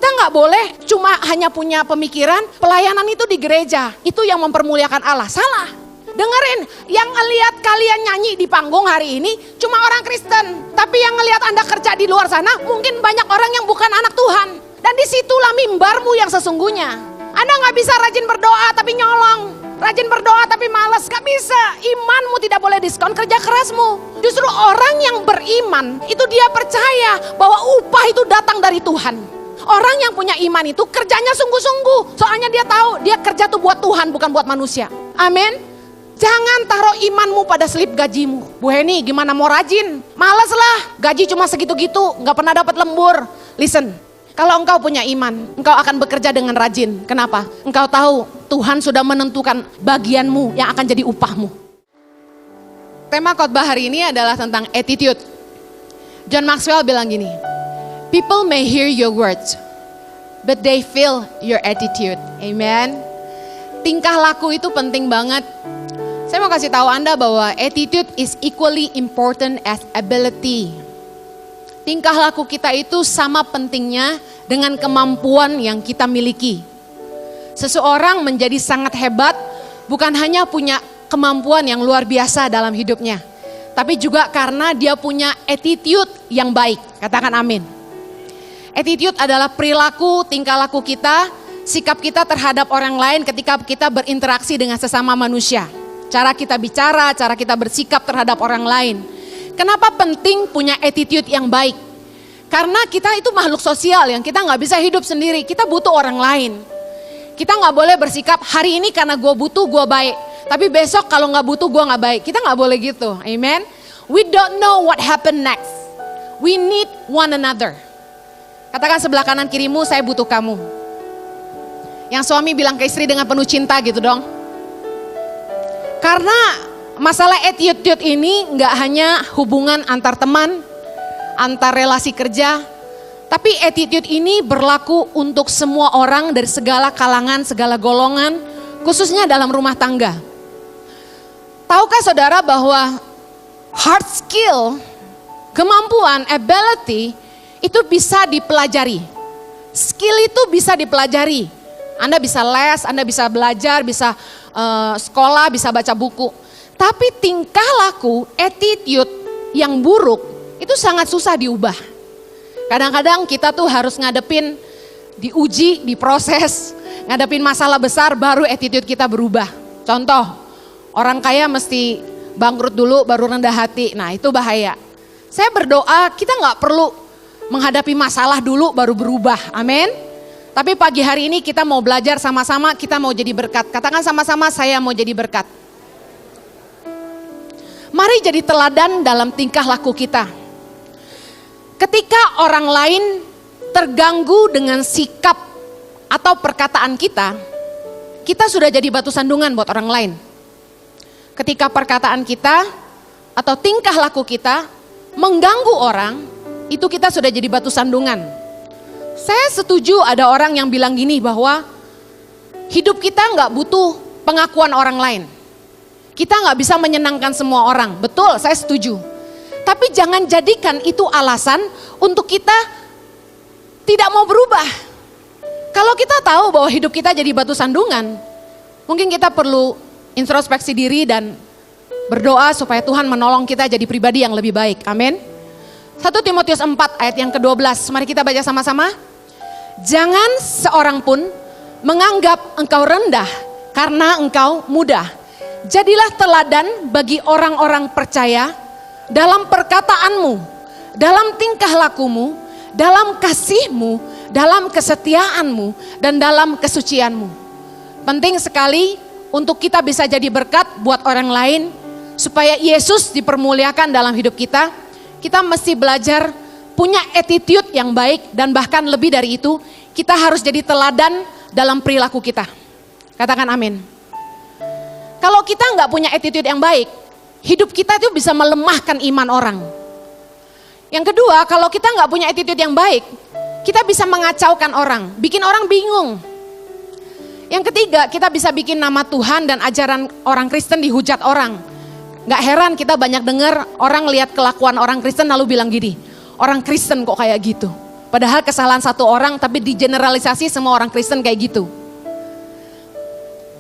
Kita nggak boleh cuma hanya punya pemikiran pelayanan itu di gereja, itu yang mempermuliakan Allah. Salah. Dengerin, yang ngelihat kalian nyanyi di panggung hari ini cuma orang Kristen. Tapi yang ngelihat Anda kerja di luar sana mungkin banyak orang yang bukan anak Tuhan. Dan disitulah mimbarmu yang sesungguhnya. Anda nggak bisa rajin berdoa tapi nyolong. Rajin berdoa tapi malas, gak bisa. Imanmu tidak boleh diskon kerja kerasmu. Justru orang yang beriman itu dia percaya bahwa upah itu datang dari Tuhan. Orang yang punya iman itu kerjanya sungguh-sungguh. Soalnya dia tahu dia kerja tuh buat Tuhan bukan buat manusia. Amin. Jangan taruh imanmu pada slip gajimu. Bu Heni gimana mau rajin? Males lah, gaji cuma segitu-gitu, gak pernah dapat lembur. Listen, kalau engkau punya iman, engkau akan bekerja dengan rajin. Kenapa? Engkau tahu Tuhan sudah menentukan bagianmu yang akan jadi upahmu. Tema khotbah hari ini adalah tentang attitude. John Maxwell bilang gini, people may hear your words, but they feel your attitude. Amen. Tingkah laku itu penting banget. Saya mau kasih tahu Anda bahwa attitude is equally important as ability. Tingkah laku kita itu sama pentingnya dengan kemampuan yang kita miliki. Seseorang menjadi sangat hebat bukan hanya punya kemampuan yang luar biasa dalam hidupnya, tapi juga karena dia punya attitude yang baik. Katakan amin. Attitude adalah perilaku, tingkah laku kita, sikap kita terhadap orang lain ketika kita berinteraksi dengan sesama manusia. Cara kita bicara, cara kita bersikap terhadap orang lain. Kenapa penting punya attitude yang baik? Karena kita itu makhluk sosial yang kita gak bisa hidup sendiri, kita butuh orang lain. Kita gak boleh bersikap hari ini karena gue butuh gue baik, tapi besok kalau gak butuh gue gak baik. Kita gak boleh gitu, amen. We don't know what happen next. We need one another. Katakan sebelah kanan kirimu, saya butuh kamu. Yang suami bilang ke istri dengan penuh cinta gitu dong. Karena masalah attitude ini gak hanya hubungan antar teman, antar relasi kerja, tapi attitude ini berlaku untuk semua orang dari segala kalangan, segala golongan, khususnya dalam rumah tangga. Tahukah saudara bahwa hard skill, kemampuan, ability itu bisa dipelajari. Skill itu bisa dipelajari. Anda bisa les, Anda bisa belajar, bisa sekolah, bisa baca buku. Tapi tingkah laku, attitude yang buruk itu sangat susah diubah. Kadang-kadang kita tuh harus ngadepin, diuji, diproses, ngadepin masalah besar baru attitude kita berubah. Contoh, orang kaya mesti bangkrut dulu baru rendah hati. Nah itu bahaya. Saya berdoa kita gak perlu menghadapi masalah dulu baru berubah. Amin. Tapi pagi hari ini kita mau belajar sama-sama, kita mau jadi berkat. Katakan sama-sama, saya mau jadi berkat. Mari jadi teladan dalam tingkah laku kita. Ketika orang lain terganggu dengan sikap atau perkataan kita, kita sudah jadi batu sandungan buat orang lain. Ketika perkataan kita atau tingkah laku kita mengganggu orang, itu kita sudah jadi batu sandungan. Saya setuju ada orang yang bilang gini bahwa hidup kita nggak butuh pengakuan orang lain. Kita nggak bisa menyenangkan semua orang. Betul, saya setuju. Tapi jangan jadikan itu alasan untuk kita tidak mau berubah. Kalau kita tahu bahwa hidup kita jadi batu sandungan, mungkin kita perlu introspeksi diri dan berdoa supaya Tuhan menolong kita jadi pribadi yang lebih baik. Amin. 1 Timotius 4 ayat yang ke-12, mari kita baca sama-sama. Jangan seorang pun menganggap engkau rendah karena engkau muda. Jadilah teladan bagi orang-orang percaya dalam perkataanmu, dalam tingkah lakumu, dalam kasihmu, dalam kesetiaanmu, dan dalam kesucianmu. Penting sekali untuk kita bisa jadi berkat buat orang lain, supaya Yesus dipermuliakan dalam hidup kita. Kita mesti belajar punya attitude yang baik, dan bahkan lebih dari itu, kita harus jadi teladan dalam perilaku kita. Katakan amin. Kalau kita nggak punya attitude yang baik, hidup kita itu bisa melemahkan iman orang. Yang kedua, kalau kita nggak punya attitude yang baik, kita bisa mengacaukan orang, bikin orang bingung. Yang ketiga, kita bisa bikin nama Tuhan dan ajaran orang Kristen dihujat orang. Gak heran kita banyak dengar orang lihat kelakuan orang Kristen lalu bilang gini, orang Kristen kok kayak gitu. Padahal kesalahan satu orang tapi digeneralisasi semua orang Kristen kayak gitu.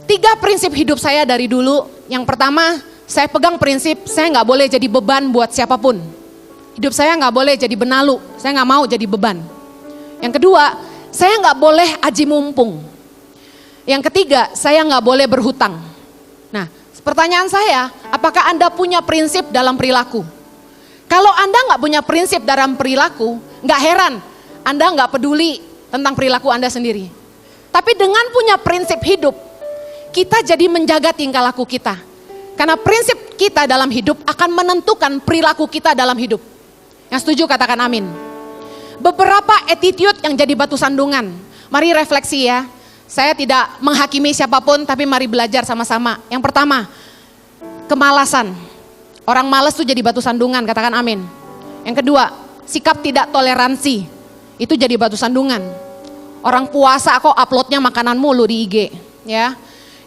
3 prinsip hidup saya dari dulu. Yang pertama, saya pegang prinsip saya nggak boleh jadi beban buat siapapun. Hidup saya nggak boleh jadi benalu, saya nggak mau jadi beban. Yang kedua, saya nggak boleh aji mumpung. Yang ketiga, saya nggak boleh berhutang. Nah, pertanyaan saya, apakah Anda punya prinsip dalam perilaku? Kalau Anda nggak punya prinsip dalam perilaku, nggak heran Anda nggak peduli tentang perilaku Anda sendiri. Tapi dengan punya prinsip hidup, kita jadi menjaga tingkah laku kita. Karena prinsip kita dalam hidup akan menentukan perilaku kita dalam hidup. Yang setuju katakan amin. Beberapa attitude yang jadi batu sandungan. Mari refleksi ya. Saya tidak menghakimi siapapun, tapi mari belajar sama-sama. Yang pertama, kemalasan. Orang malas tuh jadi batu sandungan, katakan amin. Yang kedua, sikap tidak toleransi. Itu jadi batu sandungan. Orang puasa kok uploadnya makanan mulu di IG. Ya.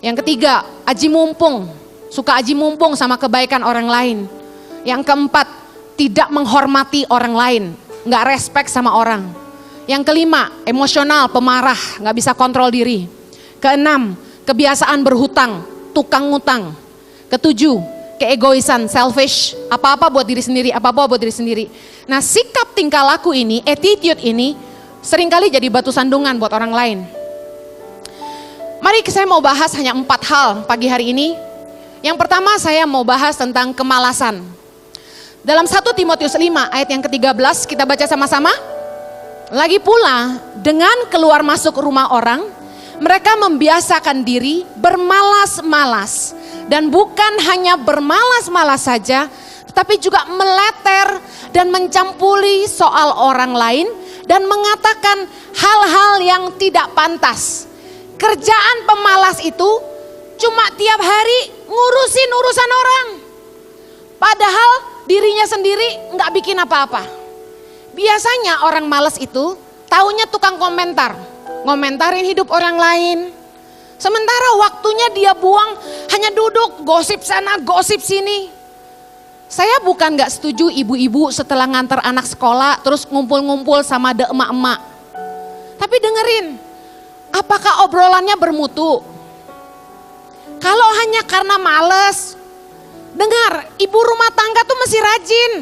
Yang ketiga, aji mumpung. Suka aji mumpung sama kebaikan orang lain. Yang keempat, tidak menghormati orang lain. Nggak respect sama orang. Yang kelima, emosional, pemarah, nggak bisa kontrol diri. Keenam, kebiasaan berhutang, tukang ngutang. Ketujuh, keegoisan, selfish, apa-apa buat diri sendiri, apa-apa buat diri sendiri. Nah, sikap tingkah laku ini, attitude ini, seringkali jadi batu sandungan buat orang lain. Mari saya mau bahas hanya 4 hal pagi hari ini. Yang pertama saya mau bahas tentang kemalasan. Dalam 1 Timotius 5 ayat yang ke-13 kita baca sama-sama. Lagi pula dengan keluar masuk rumah orang, mereka membiasakan diri bermalas-malas. Dan bukan hanya bermalas-malas saja, tetapi juga meleter dan mencampuri soal orang lain dan mengatakan hal-hal yang tidak pantas. Kerjaan pemalas itu cuma tiap hari ngurusin urusan orang. Padahal dirinya sendiri nggak bikin apa-apa. Biasanya orang malas itu taunya tukang komentar. Ngomentarin hidup orang lain. Sementara waktunya dia buang hanya duduk gosip sana gosip sini. Saya bukan gak setuju ibu-ibu setelah nganter anak sekolah terus ngumpul-ngumpul sama emak-emak. Tapi dengerin, apakah obrolannya bermutu? Kalau hanya karena males, dengar, ibu rumah tangga tuh masih rajin.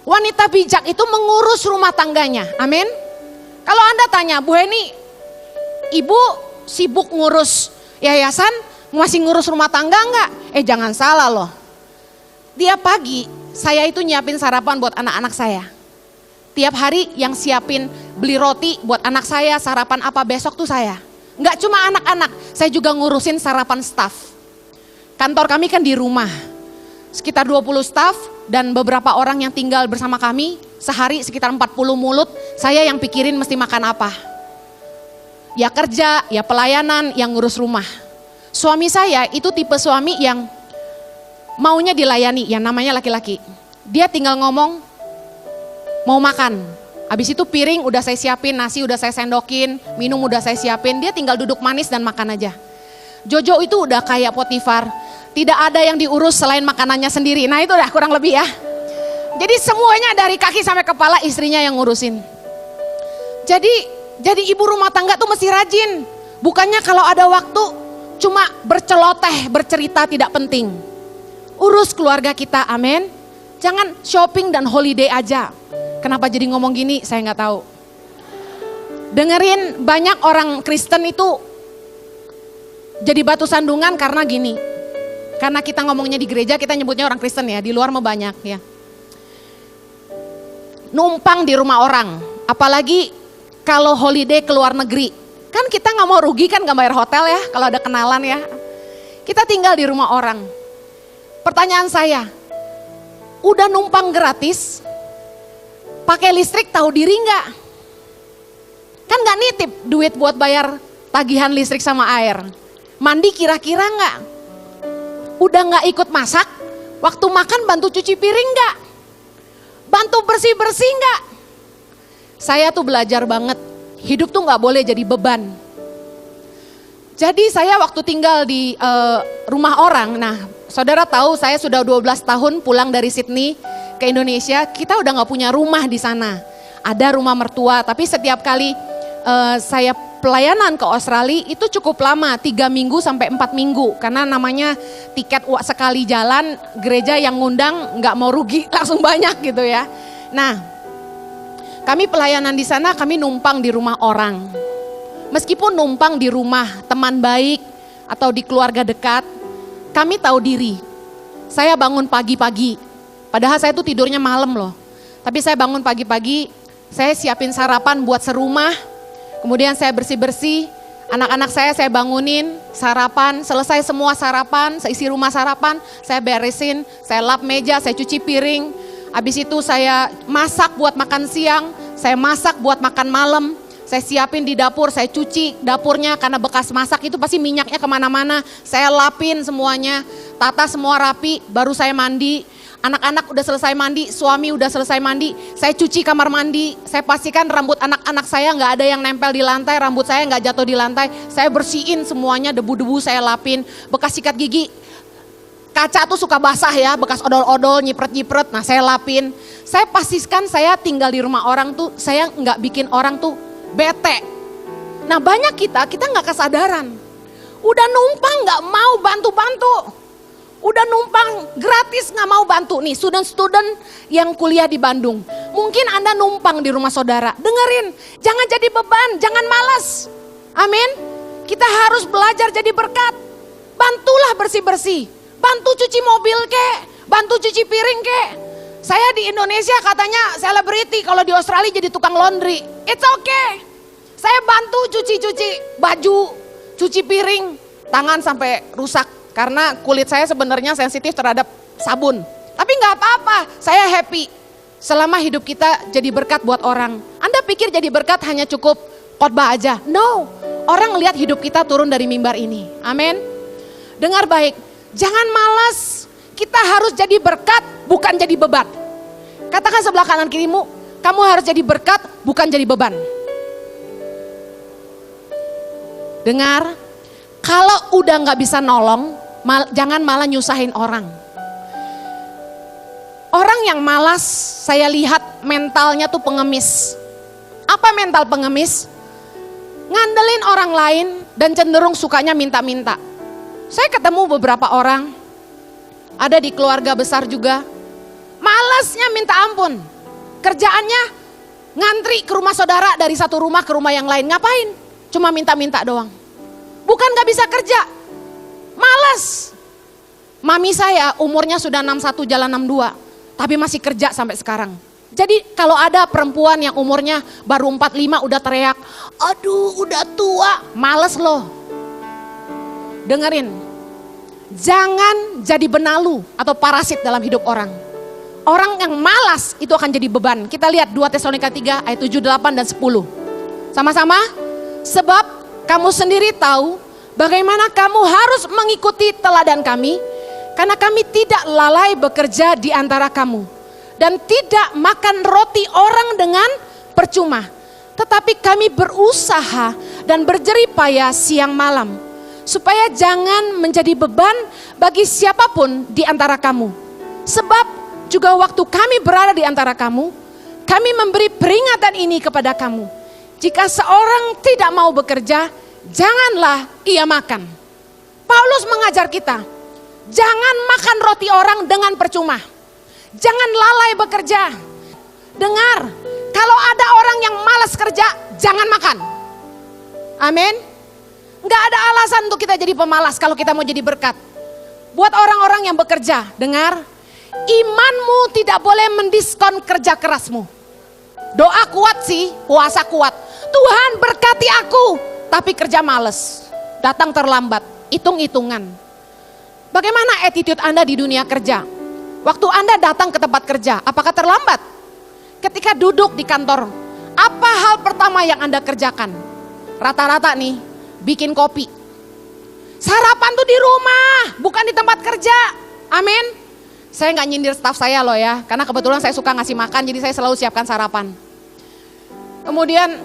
Wanita bijak itu mengurus rumah tangganya, amin. Kalau Anda tanya, Bu Heni, ibu sibuk ngurus yayasan, masih ngurus rumah tangga enggak? Jangan salah loh. Tiap pagi saya itu nyiapin sarapan buat anak-anak saya. Tiap hari yang siapin beli roti buat anak saya, sarapan apa besok tuh saya. Enggak cuma anak-anak, saya juga ngurusin sarapan staff. Kantor kami kan di rumah. Sekitar 20 staff dan beberapa orang yang tinggal bersama kami. Sehari sekitar 40 mulut, saya yang pikirin mesti makan apa. Ya kerja, ya pelayanan, yang ngurus rumah. Suami saya itu tipe suami yang maunya dilayani, yang namanya laki-laki. Dia tinggal ngomong, mau makan. Habis itu piring udah saya siapin, nasi udah saya sendokin, minum udah saya siapin. Dia tinggal duduk manis dan makan aja. Jojo itu udah kayak Potifar. Tidak ada yang diurus selain makanannya sendiri. Nah itu udah kurang lebih ya. Jadi semuanya dari kaki sampai kepala istrinya yang ngurusin. Jadi ibu rumah tangga tuh mesti rajin. Bukannya kalau ada waktu cuma berceloteh, bercerita tidak penting. Urus keluarga kita, amin. Jangan shopping dan holiday aja. Kenapa jadi ngomong gini saya nggak tahu. Dengerin, banyak orang Kristen itu jadi batu sandungan karena gini. Karena kita ngomongnya di gereja kita nyebutnya orang Kristen ya, di luar mah banyak ya. Numpang di rumah orang, apalagi kalau holiday ke luar negeri. Kan kita nggak mau rugi kan nggak bayar hotel ya kalau ada kenalan ya. Kita tinggal di rumah orang. Pertanyaan saya, udah numpang gratis, pakai listrik tahu diri nggak? Kan nggak nitip duit buat bayar tagihan listrik sama air. Mandi kira-kira nggak? Udah nggak ikut masak, waktu makan bantu cuci piring nggak? Bantu bersih-bersih nggak? Saya tuh belajar banget, hidup tuh nggak boleh jadi beban. Jadi saya waktu tinggal di rumah orang, nah saudara tahu saya sudah 12 tahun pulang dari Sydney ke Indonesia, kita udah nggak punya rumah di sana. ada rumah mertua, tapi setiap kali saya pelayanan ke Australia itu cukup lama, 3 minggu sampai 4 minggu. Karena namanya tiket sekali jalan, gereja yang ngundang nggak mau rugi langsung banyak gitu ya. Nah, kami pelayanan di sana, kami numpang di rumah orang. Meskipun numpang di rumah teman baik atau di keluarga dekat, kami tahu diri. Saya bangun pagi-pagi, padahal saya tuh tidurnya malam loh. Tapi saya bangun pagi-pagi, saya siapin sarapan buat serumah, kemudian saya bersih-bersih, anak-anak saya bangunin, sarapan, selesai semua sarapan, seisi rumah sarapan, saya beresin, saya lap meja, saya cuci piring, habis itu saya masak buat makan siang, saya masak buat makan malam, saya siapin di dapur, saya cuci dapurnya karena bekas masak itu pasti minyaknya kemana-mana, saya lapin semuanya, tata semua rapi, baru saya mandi. Anak-anak udah selesai mandi, suami udah selesai mandi, saya cuci kamar mandi, saya pastikan rambut anak-anak saya nggak ada yang nempel di lantai, rambut saya nggak jatuh di lantai, saya bersihin semuanya, debu-debu saya lapin, bekas sikat gigi, kaca tuh suka basah ya, bekas odol-odol, nyipret-nyipret, nah saya lapin. Saya pastikan saya tinggal di rumah orang tuh, saya nggak bikin orang tuh bete. Nah banyak kita nggak kesadaran, udah numpang nggak mau bantu-bantu. Udah numpang gratis nggak mau bantu nih student-student yang kuliah di Bandung. Mungkin Anda numpang di rumah saudara. Dengerin, jangan jadi beban, jangan malas. Amin. Kita harus belajar jadi berkat. Bantulah bersih-bersih. Bantu cuci mobil kek, bantu cuci piring kek. Saya di Indonesia katanya selebriti, kalau di Australia jadi tukang laundry. It's okay. Saya bantu cuci-cuci baju, cuci piring, tangan sampai rusak. Karena kulit saya sebenarnya sensitif terhadap sabun. Tapi nggak apa-apa, saya happy. Selama hidup kita jadi berkat buat orang. Anda pikir jadi berkat hanya cukup khotbah aja? No, orang lihat hidup kita turun dari mimbar ini. Amin. Dengar baik, jangan malas. Kita harus jadi berkat, bukan jadi beban. Katakan sebelah kanan kirimu, kamu harus jadi berkat, bukan jadi beban. Dengar, kalau udah nggak bisa nolong, jangan malah nyusahin orang. Orang yang malas, saya lihat mentalnya tuh pengemis. Apa mental pengemis? Ngandelin orang lain dan cenderung sukanya minta-minta. Saya ketemu beberapa orang, ada di keluarga besar juga, malasnya minta ampun. Kerjaannya ngantri ke rumah saudara dari satu rumah ke rumah yang lain. Ngapain? Cuma minta-minta doang. Bukan gak bisa kerja, malas. Mami saya umurnya sudah 61 jalan 62, tapi masih kerja sampai sekarang. Jadi kalau ada perempuan yang umurnya baru 45 udah teriak, aduh udah tua, males loh. Dengerin, jangan jadi benalu atau parasit dalam hidup orang. Orang yang malas itu akan jadi beban. Kita lihat 2 Tesalonika 3 ayat 7, 8 dan 10. Sama-sama, sebab kamu sendiri tahu bagaimana kamu harus mengikuti teladan kami, karena kami tidak lalai bekerja di antara kamu dan tidak makan roti orang dengan percuma, tetapi kami berusaha dan berjerih payah siang malam, supaya jangan menjadi beban bagi siapapun di antara kamu. Sebab juga waktu kami berada di antara kamu, kami memberi peringatan ini kepada kamu. Jika seorang tidak mau bekerja, janganlah ia makan. Paulus mengajar kita, jangan makan roti orang dengan percuma. Jangan lalai bekerja. Dengar, kalau ada orang yang malas kerja, jangan makan. Amin. Gak ada alasan untuk kita jadi pemalas kalau kita mau jadi berkat. Buat orang-orang yang bekerja, dengar, imanmu tidak boleh mendiskon kerja kerasmu. Doa kuat sih, puasa kuat. Tuhan berkati aku, tapi kerja males, datang terlambat, hitung-hitungan. Bagaimana attitude Anda di dunia kerja? Waktu Anda datang ke tempat kerja, apakah terlambat? Ketika duduk di kantor, apa hal pertama yang Anda kerjakan? Rata-rata nih, bikin kopi. Sarapan tuh di rumah, bukan di tempat kerja. Amin. Saya nggak nyindir staf saya loh ya, karena kebetulan saya suka ngasih makan, jadi saya selalu siapkan sarapan. Kemudian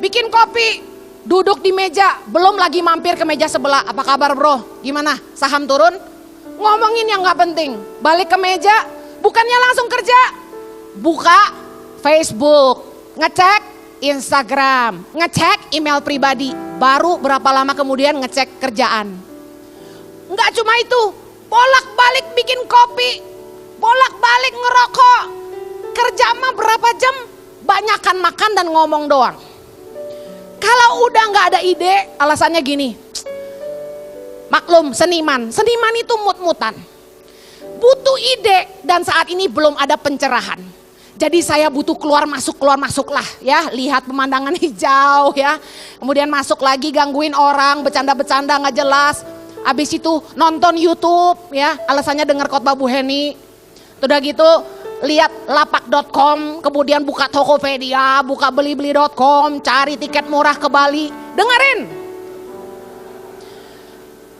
bikin kopi, duduk di meja, belum lagi mampir ke meja sebelah. Apa kabar bro? Gimana? Saham turun? Ngomongin yang gak penting. Balik ke meja, bukannya langsung kerja. Buka Facebook, ngecek Instagram, ngecek email pribadi, baru berapa lama kemudian ngecek kerjaan. Enggak cuma itu, bolak-balik bikin kopi, bolak-balik ngerokok, kerja mah berapa jam, banyakan makan dan ngomong doang. Kalau udah nggak ada ide, alasannya gini, maklum seniman itu mut-mutan, butuh ide dan saat ini belum ada pencerahan. Jadi saya butuh keluar masuk lah ya, lihat pemandangan hijau ya. Kemudian masuk lagi gangguin orang, bercanda-bercanda nggak jelas. Habis itu nonton YouTube ya, alasannya dengar khotbah Bu Heni. Udah gitu lihat lapak.com, kemudian buka Tokopedia, buka belibeli.com, cari tiket murah ke Bali. Dengerin.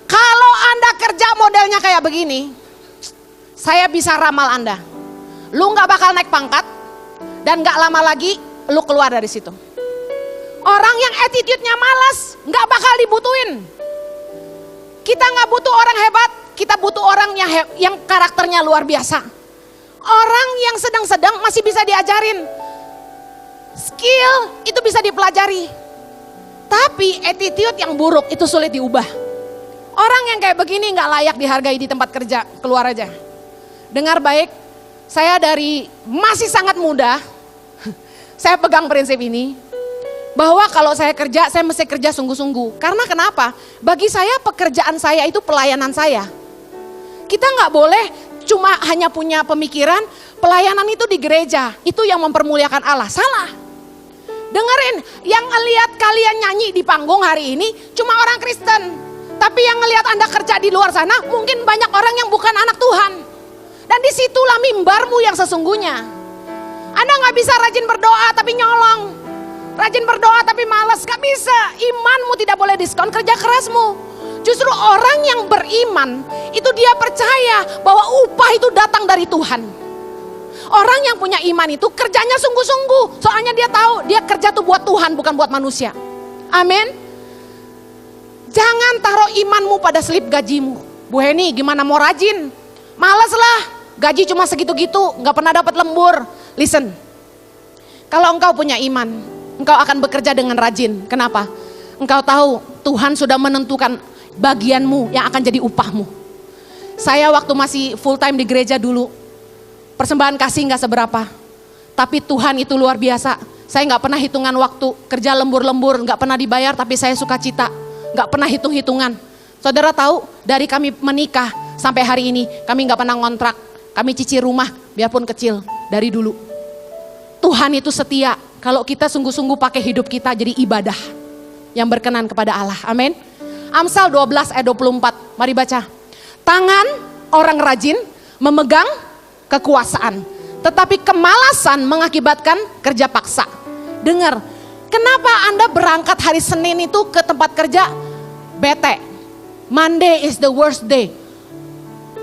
Kalau Anda kerja modelnya kayak begini, saya bisa ramal Anda. Lu gak bakal naik pangkat dan gak lama lagi lu keluar dari situ. Orang yang attitude-nya malas gak bakal dibutuhin. Kita gak butuh orang hebat, kita butuh orang yang karakternya luar biasa. Orang yang sedang-sedang masih bisa diajarin. Skill itu bisa dipelajari. Tapi attitude yang buruk itu sulit diubah. Orang yang kayak begini gak layak dihargai di tempat kerja, keluar aja. Dengar baik. Saya dari masih sangat muda, saya pegang prinsip ini, bahwa kalau saya kerja, saya mesti kerja sungguh-sungguh. Karena kenapa? Bagi saya pekerjaan saya itu pelayanan saya. Kita nggak boleh cuma hanya punya pemikiran, pelayanan itu di gereja, itu yang mempermuliakan Allah. Salah. Dengerin, yang ngelihat kalian nyanyi di panggung hari ini cuma orang Kristen. Tapi yang ngelihat Anda kerja di luar sana, mungkin banyak orang yang bukan anak Tuhan. Dan disitulah mimbarmu yang sesungguhnya. Anda gak bisa rajin berdoa tapi nyolong. Rajin berdoa tapi malas, gak bisa. Imanmu tidak boleh diskon kerja kerasmu. Justru orang yang beriman, itu dia percaya bahwa upah itu datang dari Tuhan. Orang yang punya iman itu kerjanya sungguh-sungguh. Soalnya dia tahu, dia kerja tuh buat Tuhan bukan buat manusia. Amin. Jangan taruh imanmu pada slip gajimu. Bu Heni gimana mau rajin? Males lah. Gaji cuma segitu-gitu, gak pernah dapat lembur. Listen, kalau engkau punya iman, engkau akan bekerja dengan rajin. Kenapa? Engkau tahu Tuhan sudah menentukan bagianmu yang akan jadi upahmu. Saya waktu masih full time di gereja dulu, persembahan kasih gak seberapa. Tapi Tuhan itu luar biasa. Saya gak pernah hitungan waktu, kerja lembur-lembur, gak pernah dibayar tapi saya sukacita. Gak pernah hitung-hitungan. Saudara tahu, dari kami menikah sampai hari ini, kami gak pernah ngontrak. Kami cicil rumah, biarpun kecil, dari dulu. Tuhan itu setia, kalau kita sungguh-sungguh pakai hidup kita jadi ibadah yang berkenan kepada Allah. Amin. Amsal 12 ayat 24, mari baca. Tangan orang rajin memegang kekuasaan, tetapi kemalasan mengakibatkan kerja paksa. Dengar, kenapa Anda berangkat hari Senin itu ke tempat kerja bete? Monday is the worst day.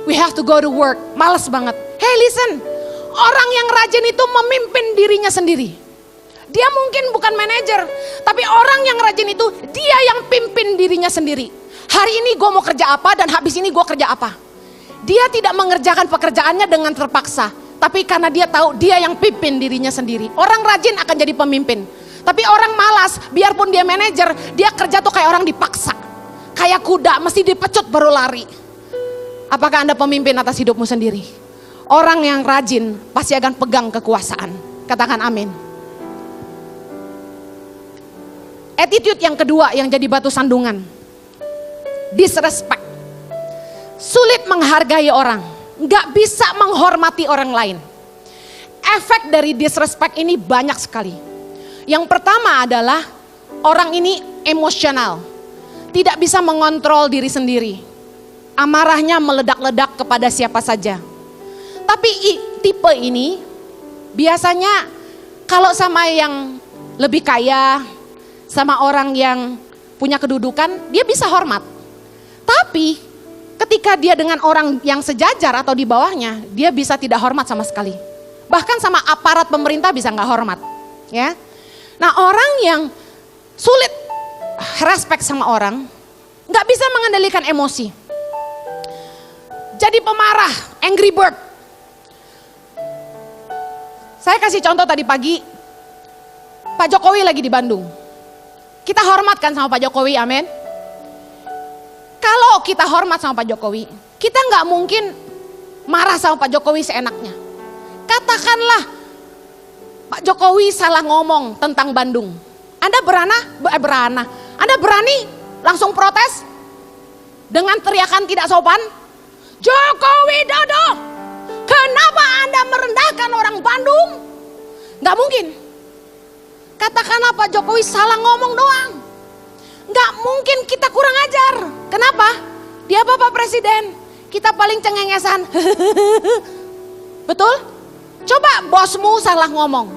We have to go to work, malas banget. Hey listen, orang yang rajin itu memimpin dirinya sendiri. Dia mungkin bukan manajer, tapi orang yang rajin itu dia yang pimpin dirinya sendiri. Hari ini gue mau kerja apa dan habis ini gue kerja apa. Dia tidak mengerjakan pekerjaannya dengan terpaksa, tapi karena dia tahu dia yang pimpin dirinya sendiri. Orang rajin akan jadi pemimpin. Tapi orang malas, biarpun dia manajer, dia kerja tuh kayak orang dipaksa. Kayak kuda, mesti dipecut baru lari. Apakah Anda pemimpin atas hidupmu sendiri? Orang yang rajin pasti akan pegang kekuasaan. Katakan amin. Attitude yang kedua yang jadi batu sandungan. Disrespect. Sulit menghargai orang. Gak bisa menghormati orang lain. Efek dari disrespect ini banyak sekali. Yang pertama adalah orang ini emosional. Tidak bisa mengontrol diri sendiri. Amarahnya meledak-ledak kepada siapa saja. Tapi tipe ini biasanya kalau sama yang lebih kaya, sama orang yang punya kedudukan, dia bisa hormat. Tapi ketika dia dengan orang yang sejajar atau di bawahnya, dia bisa tidak hormat sama sekali. Bahkan sama aparat pemerintah bisa nggak hormat. Ya. Nah orang yang sulit respect sama orang, nggak bisa mengendalikan emosi. Jadi pemarah, angry bird. Saya kasih contoh tadi pagi, Pak Jokowi lagi di Bandung. Kita hormatkan sama Pak Jokowi, amin. Kalau kita hormat sama Pak Jokowi, kita nggak mungkin marah sama Pak Jokowi seenaknya. Katakanlah Pak Jokowi salah ngomong tentang Bandung. Anda Anda berani langsung protes dengan teriakan tidak sopan? Jokowi Dodo, kenapa Anda merendahkan orang Bandung? Nggak mungkin. Katakanlah Pak Jokowi salah ngomong doang. Nggak mungkin kita kurang ajar. Kenapa? Dia Bapak Presiden. Kita paling cengengesan. Betul? Coba bosmu salah ngomong.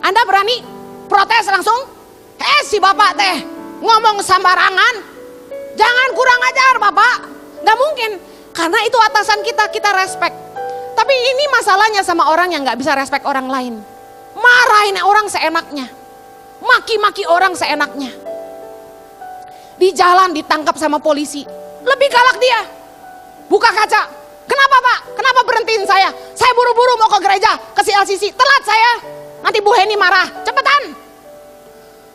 Anda berani protes langsung? Si Bapak teh ngomong sembarangan. Jangan kurang ajar Bapak. Nggak mungkin. Karena itu atasan kita, kita respect. Tapi ini masalahnya sama orang yang nggak bisa respect orang lain. Marahin orang seenaknya. Maki-maki orang seenaknya. Di jalan ditangkap sama polisi. Lebih galak dia. Buka kaca. Kenapa Pak? Kenapa berhentiin saya? Saya buru-buru mau ke gereja, ke CLCC. Telat saya. Nanti Bu Heni marah. Cepetan.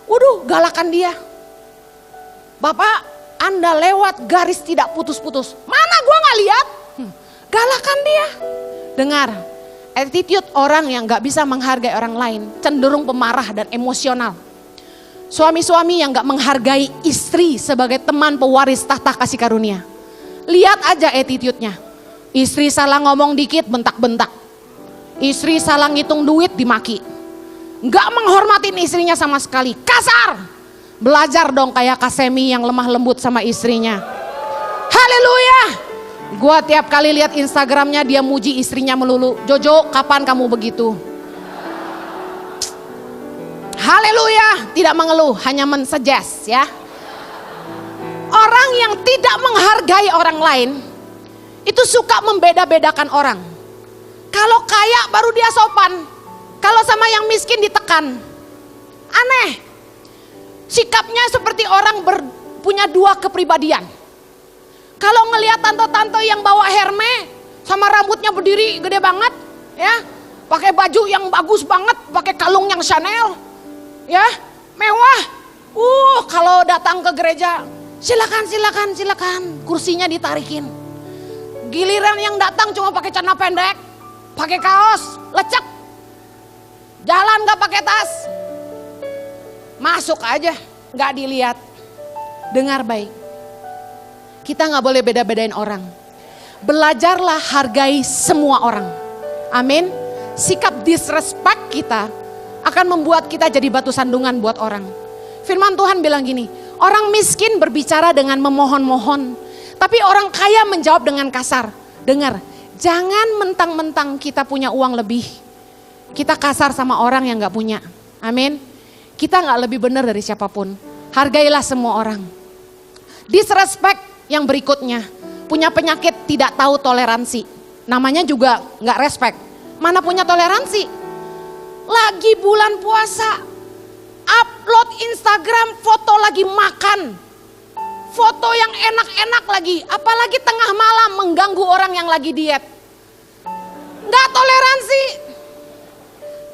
Waduh, galakan dia. Bapak, Anda lewat garis tidak putus-putus. Mana gua gak lihat? Galakan dia. Dengar, attitude orang yang gak bisa menghargai orang lain cenderung pemarah dan emosional. Suami-suami yang gak menghargai istri sebagai teman pewaris tahta kasih karunia. Lihat aja attitude-nya. Istri salah ngomong dikit bentak-bentak. Istri salah ngitung duit dimaki. Gak menghormatin istrinya sama sekali. Kasar. Belajar dong kayak Kasemi yang lemah lembut sama istrinya. Haleluya. Gua tiap kali lihat Instagramnya dia muji istrinya melulu. Jojo, kapan kamu begitu? Haleluya, tidak mengeluh, hanya mensuggest ya. Orang yang tidak menghargai orang lain, itu suka membeda-bedakan orang. Kalau kaya baru dia sopan, kalau sama yang miskin ditekan. Aneh, sikapnya seperti orang punya dua kepribadian. Kalau ngelihat tante-tante yang bawa Hermes, sama rambutnya berdiri gede banget, ya, pakai baju yang bagus banget, pakai kalung yang Chanel, ya, mewah. Kalau datang ke gereja, silakan, kursinya ditarikin. Giliran yang datang cuma pakai celana pendek, pakai kaos, lecek, jalan gak pakai tas, masuk aja, gak dilihat. Dengar baik, kita gak boleh beda-bedain orang. Belajarlah hargai semua orang. Amin. Sikap disrespect kita akan membuat kita jadi batu sandungan buat orang. Firman Tuhan bilang gini, orang miskin berbicara dengan memohon-mohon, tapi orang kaya menjawab dengan kasar. Dengar, jangan mentang-mentang kita punya uang lebih, kita kasar sama orang yang gak punya. Amin. Kita gak lebih benar dari siapapun. Hargailah semua orang. Disrespect yang berikutnya, punya penyakit tidak tahu toleransi. Namanya juga gak respect. Mana punya toleransi? Lagi bulan puasa, upload Instagram foto lagi makan, foto yang enak-enak lagi, apalagi tengah malam mengganggu orang yang lagi diet. Gak toleransi.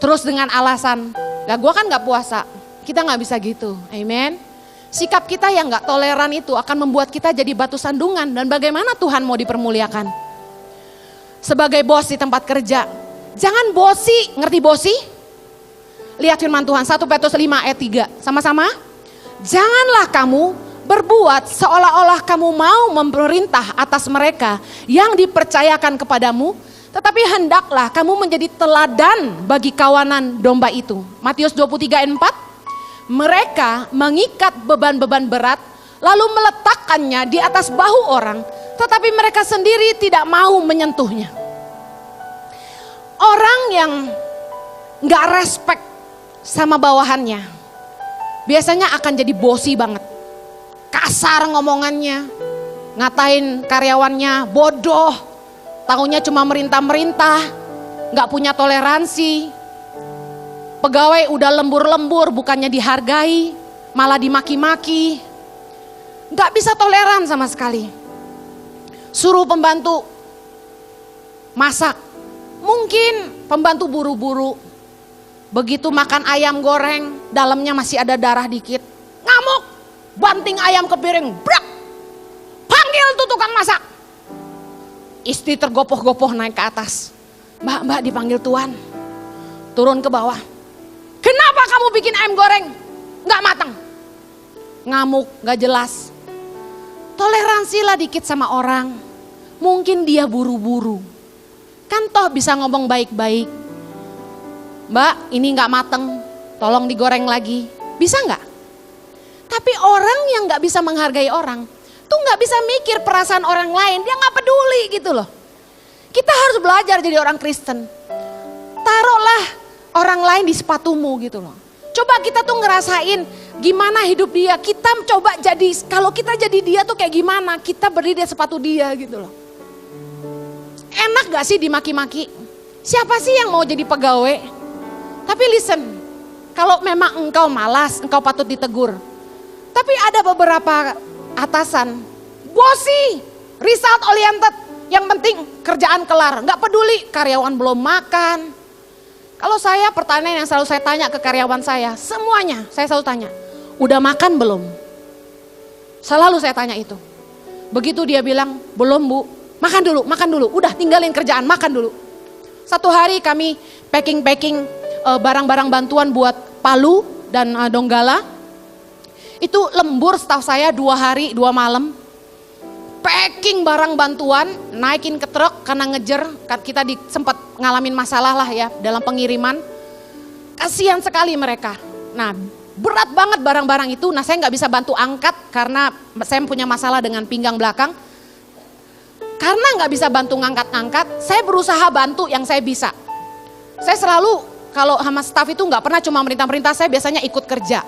Terus dengan alasan, gua kan gak puasa. Kita gak bisa gitu, amen. Sikap kita yang gak toleran itu akan membuat kita jadi batu sandungan. Dan bagaimana Tuhan mau dipermuliakan? Sebagai bos di tempat kerja, jangan bosi, ngerti bosi? Lihat firman Tuhan 1 Petrus 5 ayat 3, sama-sama. Janganlah kamu berbuat seolah-olah kamu mau memerintah atas mereka yang dipercayakan kepadamu, tetapi hendaklah kamu menjadi teladan bagi kawanan domba itu. Matius 23 ayat 4. Mereka mengikat beban-beban berat lalu meletakkannya di atas bahu orang, tetapi mereka sendiri tidak mau menyentuhnya. Orang yang gak respect sama bawahannya biasanya akan jadi bosi banget. Kasar ngomongannya, ngatain karyawannya bodoh, taunya cuma merintah-merintah, gak punya toleransi. Pegawai udah lembur-lembur bukannya dihargai, malah dimaki-maki. Gak bisa toleran sama sekali. Suruh pembantu masak, mungkin pembantu buru-buru. Begitu makan ayam goreng, dalamnya masih ada darah dikit. Ngamuk, banting ayam ke piring, brak. Panggil tuh tukang masak. Istri tergopoh-gopoh naik ke atas. Mbak dipanggil tuan. Turun ke bawah. Kenapa kamu bikin ayam goreng? Nggak matang. Ngamuk, nggak jelas. Toleransilah dikit sama orang. Mungkin dia buru-buru. Kan toh bisa ngomong baik-baik. Mbak, ini nggak mateng. Tolong digoreng lagi. Bisa nggak? Tapi orang yang nggak bisa menghargai orang, tuh nggak bisa mikir perasaan orang lain. Dia nggak peduli gitu loh. Kita harus belajar jadi orang Kristen. Taruhlah orang lain di sepatumu gitu loh. Coba kita tuh ngerasain gimana hidup dia. Kita coba jadi, kalau kita jadi dia tuh kayak gimana. Kita berdiri di sepatu dia gitu loh. Enak gak sih dimaki-maki? Siapa sih yang mau jadi pegawai? Tapi listen, kalau memang engkau malas, engkau patut ditegur. Tapi ada beberapa atasan, bossy, result oriented. Yang penting kerjaan kelar, gak peduli karyawan belum makan. Kalau saya, pertanyaan yang selalu saya tanya ke karyawan saya, semuanya saya selalu tanya, udah makan belum? Selalu saya tanya itu. Begitu dia bilang, belum bu, makan dulu, udah tinggalin kerjaan, makan dulu. Satu hari kami packing barang-barang bantuan buat Palu dan Donggala. Itu lembur staff saya 2 hari 2 malam. Packing barang bantuan, naikin ke truk karena ngejer, kita sempat ngalamin masalah lah ya dalam pengiriman. Kasihan sekali mereka. Nah, berat banget barang-barang itu. Nah, saya nggak bisa bantu angkat karena saya punya masalah dengan pinggang belakang. Karena nggak bisa bantu ngangkat-ngangkat, saya berusaha bantu yang saya bisa. Saya selalu kalau sama staff itu nggak pernah cuma merintah-merintah, saya biasanya ikut kerja.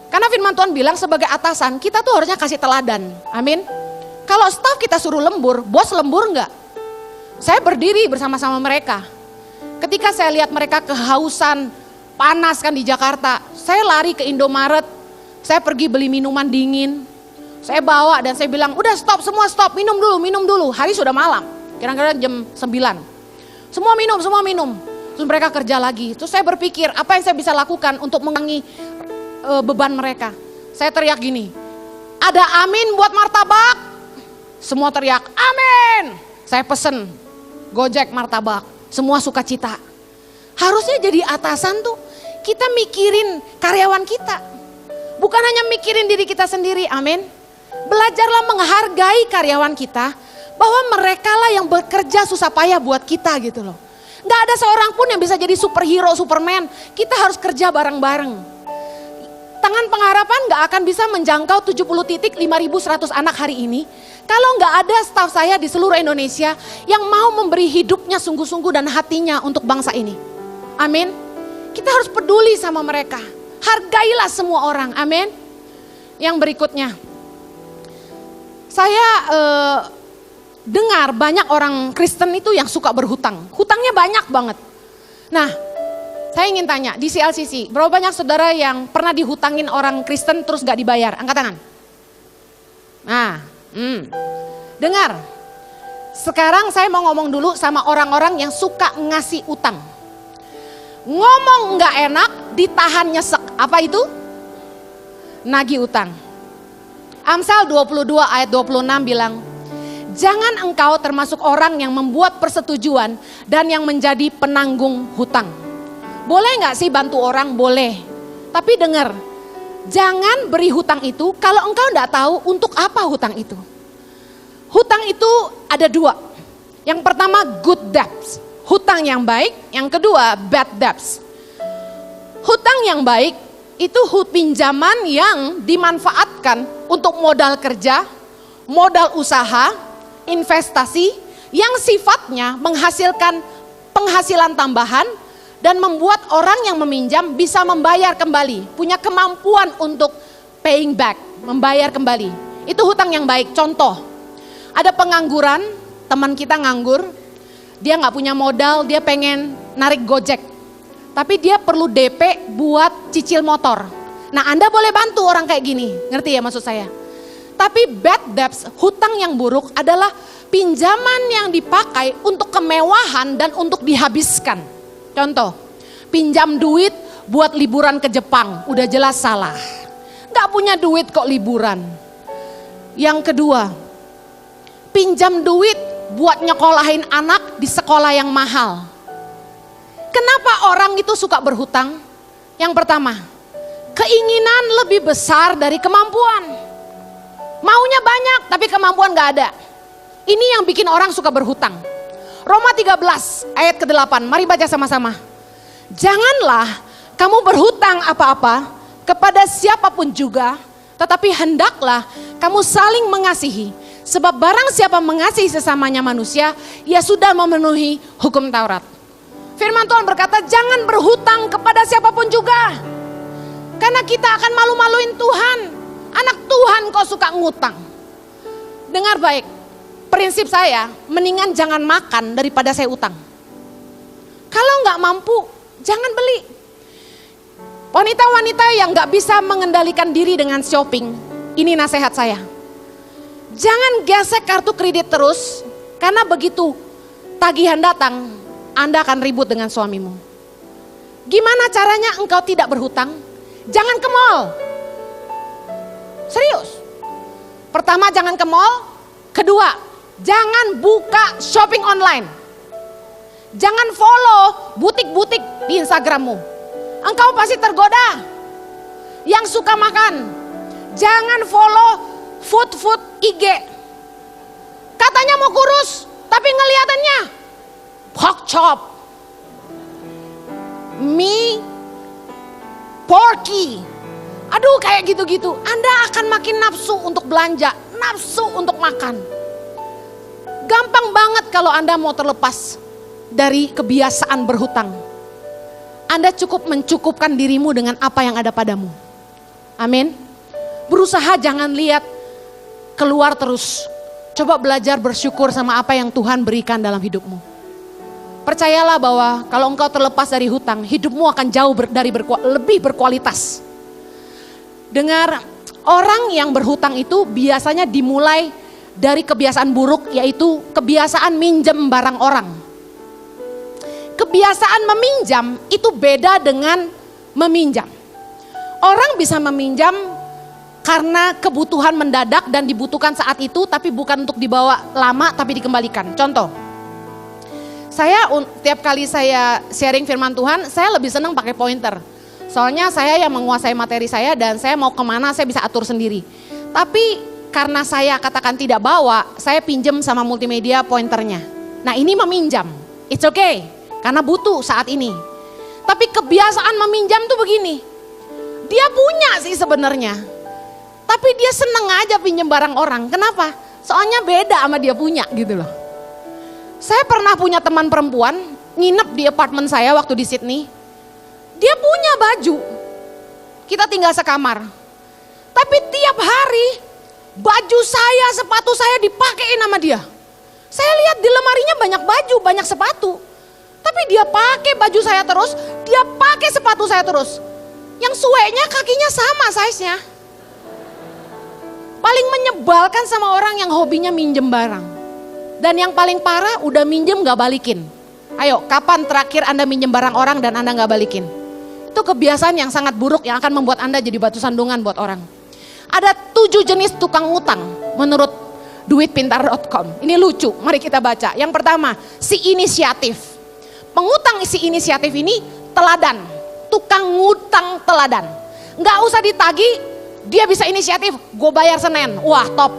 Karena firman Tuhan bilang sebagai atasan kita tuh harusnya kasih teladan. Amin. Kalau staff kita suruh lembur, bos lembur enggak? Saya berdiri bersama-sama mereka. Ketika saya lihat mereka kehausan, panas kan di Jakarta, saya lari ke Indomaret, saya pergi beli minuman dingin. Saya bawa dan saya bilang, udah stop, semua stop, minum dulu. Hari sudah malam, kira-kira jam 9. Semua minum. Terus mereka kerja lagi. Terus saya berpikir, apa yang saya bisa lakukan untuk mengurangi beban mereka. Saya teriak gini, ada amin buat martabak? Semua teriak, amin. Saya pesen Gojek martabak, semua sukacita. Harusnya jadi atasan tuh, kita mikirin karyawan kita. Bukan hanya mikirin diri kita sendiri, amin. Belajarlah menghargai karyawan kita, bahwa mereka lah yang bekerja susah payah buat kita gitu loh. Gak ada seorang pun yang bisa jadi superhero, superman. Kita harus kerja bareng-bareng. Tangan Pengharapan gak akan bisa menjangkau 70 titik 5.100 anak hari ini kalau gak ada staf saya di seluruh Indonesia yang mau memberi hidupnya sungguh-sungguh dan hatinya untuk bangsa ini. Amin. Kita harus peduli sama mereka. Hargailah semua orang. Amin. Yang berikutnya, saya dengar banyak orang Kristen itu yang suka berhutang. Hutangnya banyak banget. Nah, saya ingin tanya, di CLCC, berapa banyak saudara yang pernah dihutangin orang Kristen terus gak dibayar? Angkat tangan. Nah, dengar. Sekarang saya mau ngomong dulu sama orang-orang yang suka ngasih utang. Ngomong gak enak, ditahan nyesek. Apa itu? Nagih utang. Amsal 22 ayat 26 bilang, jangan engkau termasuk orang yang membuat persetujuan dan yang menjadi penanggung hutang. Boleh gak sih bantu orang? Boleh. Tapi dengar, jangan beri hutang itu kalau engkau gak tahu untuk apa hutang itu. Hutang itu ada 2. Yang pertama good debts, hutang yang baik. Yang kedua bad debts. Hutang yang baik itu pinjaman yang dimanfaatkan untuk modal kerja, modal usaha, investasi yang sifatnya menghasilkan penghasilan tambahan dan membuat orang yang meminjam bisa membayar kembali, punya kemampuan untuk paying back, membayar kembali. Itu hutang yang baik. Contoh, ada pengangguran, teman kita nganggur, dia nggak punya modal, dia pengen narik Gojek, tapi dia perlu DP buat cicil motor. Nah, Anda boleh bantu orang kayak gini, ngerti ya maksud saya? Tapi bad debts, hutang yang buruk adalah pinjaman yang dipakai untuk kemewahan dan untuk dihabiskan. Contoh, pinjam duit buat liburan ke Jepang, udah jelas salah. Gak punya duit kok liburan. Yang kedua, pinjam duit buat nyekolahin anak di sekolah yang mahal. Kenapa orang itu suka berhutang? Yang pertama, keinginan lebih besar dari kemampuan. Maunya banyak tapi kemampuan gak ada. Ini yang bikin orang suka berhutang. Roma 13 ayat ke-8, mari baca sama-sama. Janganlah kamu berhutang apa-apa kepada siapapun juga, tetapi hendaklah kamu saling mengasihi. Sebab barang siapa mengasihi sesamanya manusia, ia sudah memenuhi hukum Taurat. Firman Tuhan berkata, jangan berhutang kepada siapapun juga. Karena kita akan malu-maluin Tuhan. Anak Tuhan kok suka ngutang. Dengar baik, prinsip saya, mendingan jangan makan daripada saya utang. Kalau nggak mampu, jangan beli. Wanita-wanita yang nggak bisa mengendalikan diri dengan shopping, ini nasihat saya. Jangan gesek kartu kredit terus, karena begitu tagihan datang, Anda akan ribut dengan suamimu. Gimana caranya engkau tidak berhutang? Jangan ke mall. Serius. Pertama, jangan ke mall. Kedua, jangan buka shopping online. Jangan follow butik-butik di Instagrammu. Engkau pasti tergoda. Yang suka makan, jangan follow food IG. Katanya mau kurus, tapi ngeliatannya pork chop, mie, porky. Aduh, kayak gitu-gitu. Anda akan makin nafsu untuk belanja, nafsu untuk makan. Gampang banget kalau Anda mau terlepas dari kebiasaan berhutang. Anda cukup mencukupkan dirimu dengan apa yang ada padamu. Amin. Berusaha jangan lihat keluar terus. Coba belajar bersyukur sama apa yang Tuhan berikan dalam hidupmu. Percayalah bahwa kalau engkau terlepas dari hutang, hidupmu akan jauh lebih berkualitas. Dengar, orang yang berhutang itu biasanya dimulai dari kebiasaan buruk, yaitu kebiasaan minjem barang orang. Kebiasaan meminjam itu beda dengan meminjam. Orang bisa meminjam karena kebutuhan mendadak dan dibutuhkan saat itu, tapi bukan untuk dibawa lama tapi dikembalikan. Contoh, saya tiap kali saya sharing firman Tuhan, saya lebih senang pakai pointer. Soalnya saya yang menguasai materi saya dan saya mau kemana saya bisa atur sendiri. Tapi karena saya katakan tidak bawa, saya pinjem sama multimedia pointernya. Nah, ini meminjam, it's okay, karena butuh saat ini. Tapi kebiasaan meminjam tuh begini, dia punya sih sebenarnya, tapi dia seneng aja pinjem barang orang. Kenapa? Soalnya beda sama dia punya gitu loh. Saya pernah punya teman perempuan, nginep di apartemen saya waktu di Sydney. Dia punya baju, kita tinggal sekamar. Tapi tiap hari baju saya, sepatu saya dipakein sama dia. Saya lihat di lemarinya banyak baju, banyak sepatu. Tapi dia pakai baju saya terus, dia pakai sepatu saya terus. Yang suenya kakinya sama size-nya. Paling menyebalkan sama orang yang hobinya minjem barang. Dan yang paling parah, udah minjem gak balikin. Ayo, kapan terakhir Anda minjem barang orang dan Anda gak balikin? Itu kebiasaan yang sangat buruk yang akan membuat Anda jadi batu sandungan buat orang. Ada 7 jenis tukang utang menurut duitpintar.com. Ini lucu, mari kita baca. Yang pertama, si inisiatif. Pengutang si inisiatif ini teladan. Tukang ngutang teladan. Gak usah ditagih, dia bisa inisiatif, gue bayar Senin. Wah, top.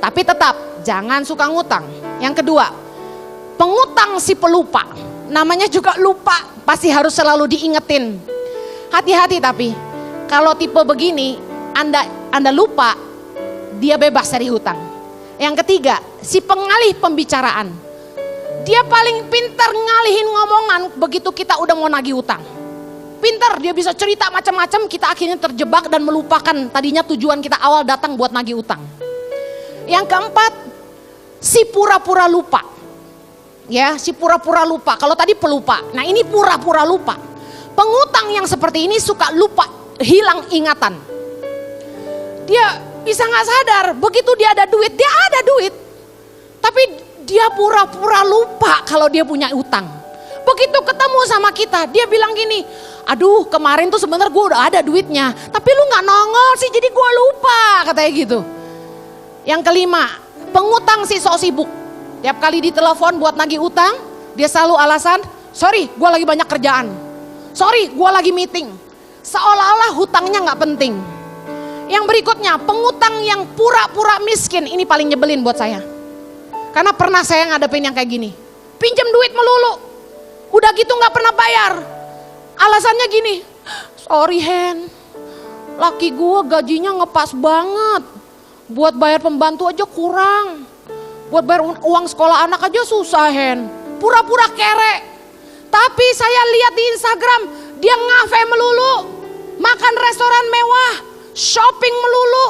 Tapi tetap, jangan suka ngutang. Yang kedua, pengutang si pelupa. Namanya juga lupa, pasti harus selalu diingetin. Hati-hati tapi, kalau tipe begini, Anda lupa, dia bebas dari hutang. Yang ketiga, si pengalih pembicaraan. Dia paling pintar ngalihin ngomongan begitu kita udah mau nagih hutang. Pintar, dia bisa cerita macam-macam, kita akhirnya terjebak dan melupakan tadinya tujuan kita awal datang buat nagih hutang. Yang keempat, si pura-pura lupa. Ya, si pura-pura lupa. Kalau tadi pelupa, nah ini pura-pura lupa. Pengutang yang seperti ini suka lupa, hilang ingatan. Dia bisa gak sadar, begitu dia ada duit, dia ada duit. Tapi dia pura-pura lupa kalau dia punya utang. Begitu ketemu sama kita, dia bilang gini, aduh kemarin tuh sebenarnya gue udah ada duitnya, tapi lu gak nongol sih jadi gue lupa, katanya gitu. Yang kelima, pengutang sih sok sibuk. Tiap kali ditelepon buat nagih utang, dia selalu alasan, sorry gue lagi banyak kerjaan, sorry gue lagi meeting. Seolah-olah hutangnya gak penting. Yang berikutnya, pengutang yang pura-pura miskin, ini paling nyebelin buat saya. Karena pernah saya ngadepin yang kayak gini, pinjam duit melulu. Udah gitu gak pernah bayar. Alasannya gini, sorry Hen, laki gue gajinya ngepas banget. Buat bayar pembantu aja kurang. Buat bayar uang sekolah anak aja susah Hen. Pura-pura kere. Tapi saya lihat di Instagram, dia ngafe melulu. Makan restoran mewah, shopping melulu.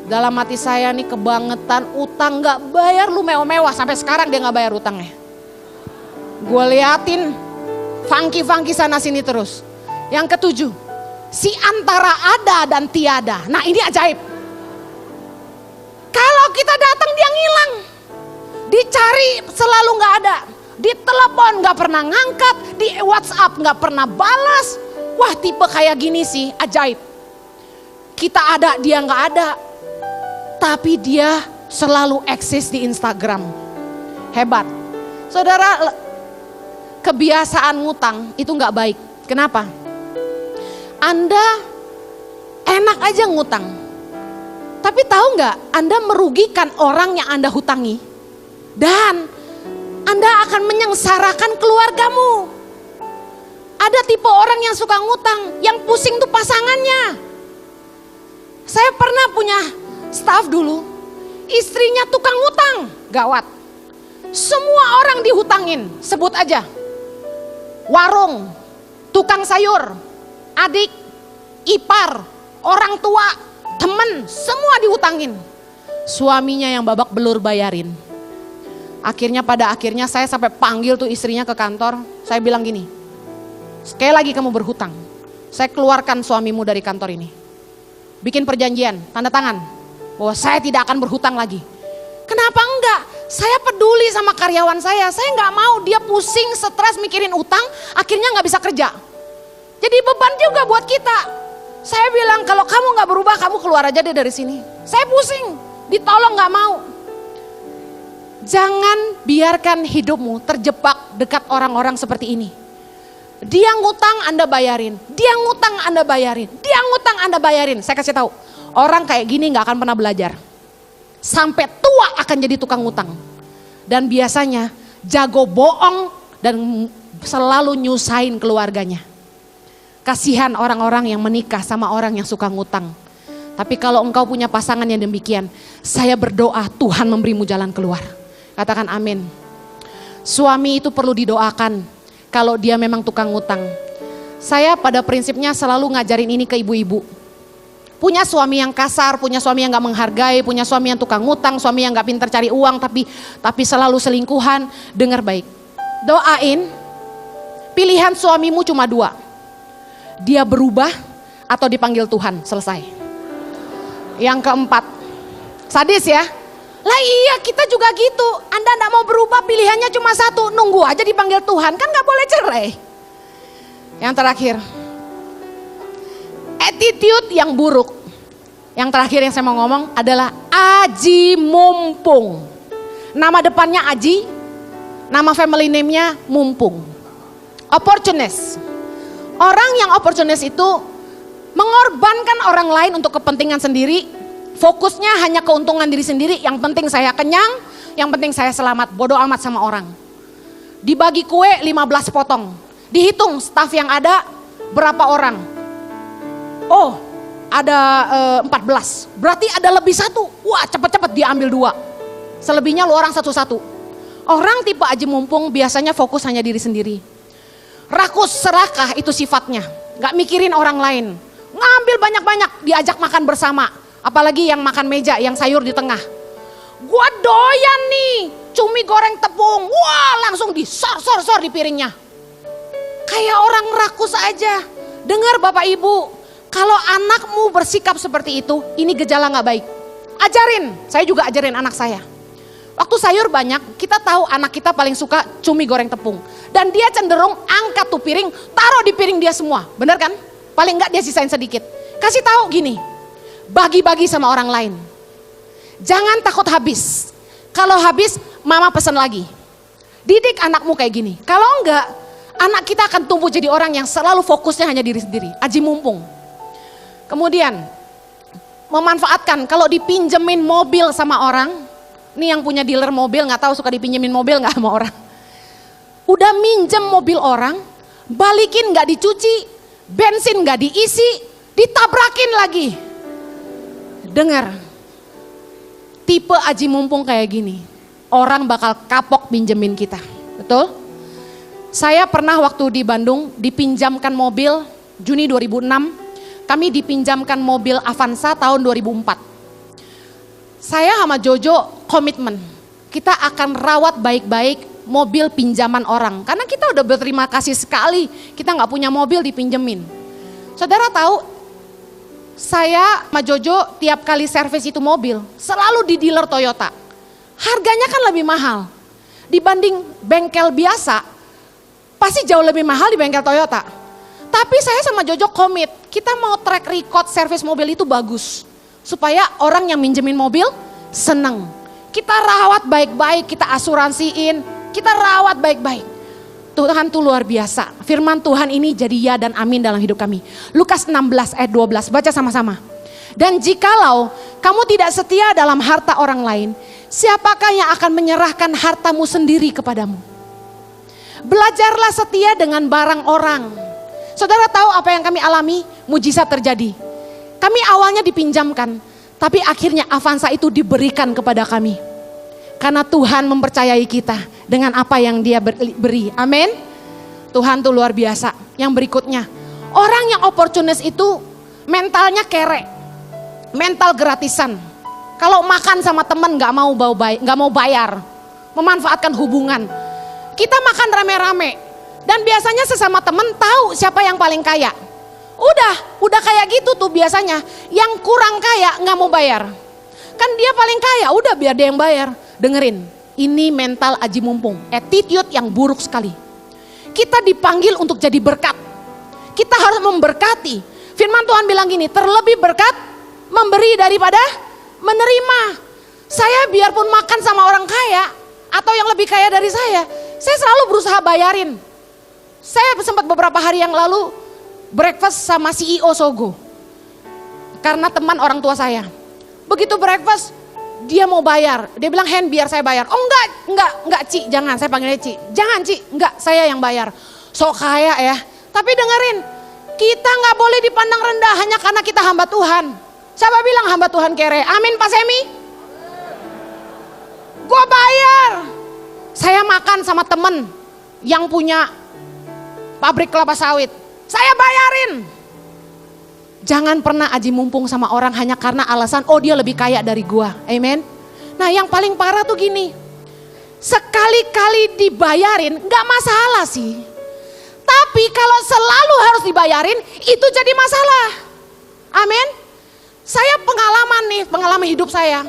Dalam hati saya nih kebangetan, utang gak bayar lu mewah-mewah. Sampai sekarang dia gak bayar utangnya. Gue liatin funky sana sini terus. Yang ketujuh, si antara ada dan tiada. Nah ini ajaib. Kalau kita datang dia ngilang. Dicari selalu gak ada. Di telepon gak pernah ngangkat. Di WhatsApp gak pernah balas. Wah tipe kayak gini sih ajaib. Kita ada dia gak ada. Tapi dia selalu eksis di Instagram. Hebat. Saudara, kebiasaan ngutang itu gak baik. Kenapa? Anda enak aja ngutang. Tapi tahu gak, Anda merugikan orang yang Anda hutangi. Dan Anda akan menyengsarakan keluargamu. Ada tipe orang yang suka ngutang, yang pusing tuh pasangannya. Saya pernah punya staff dulu, istrinya tukang ngutang, gawat. Semua orang dihutangin, sebut aja. Warung, tukang sayur, adik, ipar, orang tua, temen, semua dihutangin. Suaminya yang babak belur bayarin. Pada akhirnya saya sampai panggil tuh istrinya ke kantor. Saya bilang gini, sekali lagi kamu berhutang, saya keluarkan suamimu dari kantor ini. Bikin perjanjian, tanda tangan, bahwa saya tidak akan berhutang lagi. Kenapa enggak? Saya peduli sama karyawan saya nggak mau dia pusing, stres mikirin utang, akhirnya nggak bisa kerja. Jadi beban juga buat kita. Saya bilang kalau kamu nggak berubah, kamu keluar aja deh dari sini. Saya pusing, ditolong nggak mau. Jangan biarkan hidupmu terjebak dekat orang-orang seperti ini. Dia ngutang Anda bayarin, dia ngutang Anda bayarin, dia ngutang Anda bayarin. Saya kasih tahu, orang kayak gini nggak akan pernah belajar. Sampai tua akan jadi tukang ngutang. Dan biasanya jago bohong dan selalu nyusahin keluarganya. Kasihan orang-orang yang menikah sama orang yang suka ngutang. Tapi kalau engkau punya pasangan yang demikian, saya berdoa Tuhan memberimu jalan keluar. Katakan amin. Suami itu perlu didoakan kalau dia memang tukang ngutang. Saya pada prinsipnya selalu ngajarin ini ke ibu-ibu. Punya suami yang kasar, punya suami yang gak menghargai, punya suami yang tukang ngutang, suami yang gak pintar cari uang tapi selalu selingkuhan. Dengar baik, doain pilihan suamimu cuma dua. Dia berubah atau dipanggil Tuhan, selesai. Yang keempat, sadis ya? Lah iya kita juga gitu, Anda gak mau berubah pilihannya cuma satu, nunggu aja dipanggil Tuhan, kan gak boleh cerai. Yang terakhir, attitude yang buruk. Yang terakhir yang saya mau ngomong adalah aji mumpung. Nama depannya Aji, nama family name-nya Mumpung. Opportunist. Orang yang opportunist itu mengorbankan orang lain untuk kepentingan sendiri. Fokusnya hanya keuntungan diri sendiri. Yang penting saya kenyang, yang penting saya selamat. Bodoh amat sama orang. Dibagi kue 15 potong. Dihitung staf yang ada berapa orang. Oh, ada 14. Berarti ada lebih satu. Wah, cepet-cepet diambil 2. Selebihnya lu orang satu-satu. Orang tipe aji mumpung biasanya fokus hanya diri sendiri. Rakus serakah itu sifatnya. Gak mikirin orang lain. Ngambil banyak-banyak, diajak makan bersama. Apalagi yang makan meja, yang sayur di tengah. Gua doyan nih, cumi goreng tepung. Wah, langsung disor-sor-sor di piringnya. Kayak orang rakus aja. Dengar Bapak Ibu, kalau anakmu bersikap seperti itu, ini gejala gak baik. Ajarin, saya juga ajarin anak saya. Waktu sayur banyak, kita tahu anak kita paling suka cumi goreng tepung. Dan dia cenderung angkat tuh piring, taruh di piring dia semua. Bener kan? Paling enggak dia sisain sedikit. Kasih tahu gini, bagi-bagi sama orang lain. Jangan takut habis. Kalau habis, mama pesan lagi. Didik anakmu kayak gini. Kalau enggak, anak kita akan tumbuh jadi orang yang selalu fokusnya hanya diri sendiri. Aji mumpung. Kemudian, memanfaatkan kalau dipinjemin mobil sama orang. Ini yang punya dealer mobil, gak tahu suka dipinjemin mobil gak sama orang. Udah minjem mobil orang, balikin gak dicuci, bensin gak diisi, ditabrakin lagi. Dengar, tipe aji mumpung kayak gini, orang bakal kapok pinjemin kita, betul? Saya pernah waktu di Bandung dipinjamkan mobil, Juni 2006, kami dipinjamkan mobil Avanza tahun 2004. Saya sama Jojo komitmen, kita akan rawat baik-baik mobil pinjaman orang. Karena kita udah berterima kasih sekali, kita gak punya mobil dipinjemin. Saudara tahu, saya sama Jojo tiap kali servis itu mobil, selalu di dealer Toyota. Harganya kan lebih mahal. Dibanding bengkel biasa, pasti jauh lebih mahal di bengkel Toyota. Tapi saya sama Jojo komit, kita mau track record servis mobil itu bagus. Supaya orang yang minjemin mobil seneng. Kita rawat baik-baik, kita asuransiin, kita rawat baik-baik. Tuhan tuh luar biasa. Firman Tuhan ini jadi ya dan amin dalam hidup kami. Lukas 16 ayat 12, baca sama-sama. Dan jikalau kamu tidak setia dalam harta orang lain, siapakah yang akan menyerahkan hartamu sendiri kepadamu? Belajarlah setia dengan barang orang. Saudara tahu apa yang kami alami? Mujizat terjadi. Kami awalnya dipinjamkan, tapi akhirnya Avanza itu diberikan kepada kami. Karena Tuhan mempercayai kita dengan apa yang dia beri. Amin. Tuhan tuh luar biasa. Yang berikutnya, orang yang oportunis itu mentalnya kere. Mental gratisan. Kalau makan sama temen gak mau bayar. Memanfaatkan hubungan. Kita makan rame-rame. Dan biasanya sesama temen tahu siapa yang paling kaya. Udah kayak gitu tuh biasanya. Yang kurang kaya gak mau bayar. Kan dia paling kaya, udah biar dia yang bayar. Dengerin, ini mental aji mumpung. Attitude yang buruk sekali. Kita dipanggil untuk jadi berkat. Kita harus memberkati. Firman Tuhan bilang gini, terlebih berkat memberi daripada menerima. Saya biarpun makan sama orang kaya atau yang lebih kaya dari saya selalu berusaha bayarin. Saya sempat beberapa hari yang lalu breakfast sama CEO Sogo. Karena teman orang tua saya. Begitu breakfast, dia mau bayar. Dia bilang, Hen biar saya bayar. Oh enggak Ci, jangan, saya panggilnya Ci. Jangan Ci, enggak, saya yang bayar. Sok kaya ya. Tapi dengerin, kita gak boleh dipandang rendah hanya karena kita hamba Tuhan. Siapa bilang hamba Tuhan kere? Amin Pak Semi? Gue bayar. Saya makan sama temen yang punya pabrik kelapa sawit. Saya bayarin. Jangan pernah aji mumpung sama orang hanya karena alasan, oh dia lebih kaya dari gua. Amen. Nah yang paling parah tuh gini. Sekali-kali dibayarin gak masalah sih. Tapi kalau selalu harus dibayarin itu jadi masalah. Amin. Saya pengalaman hidup saya.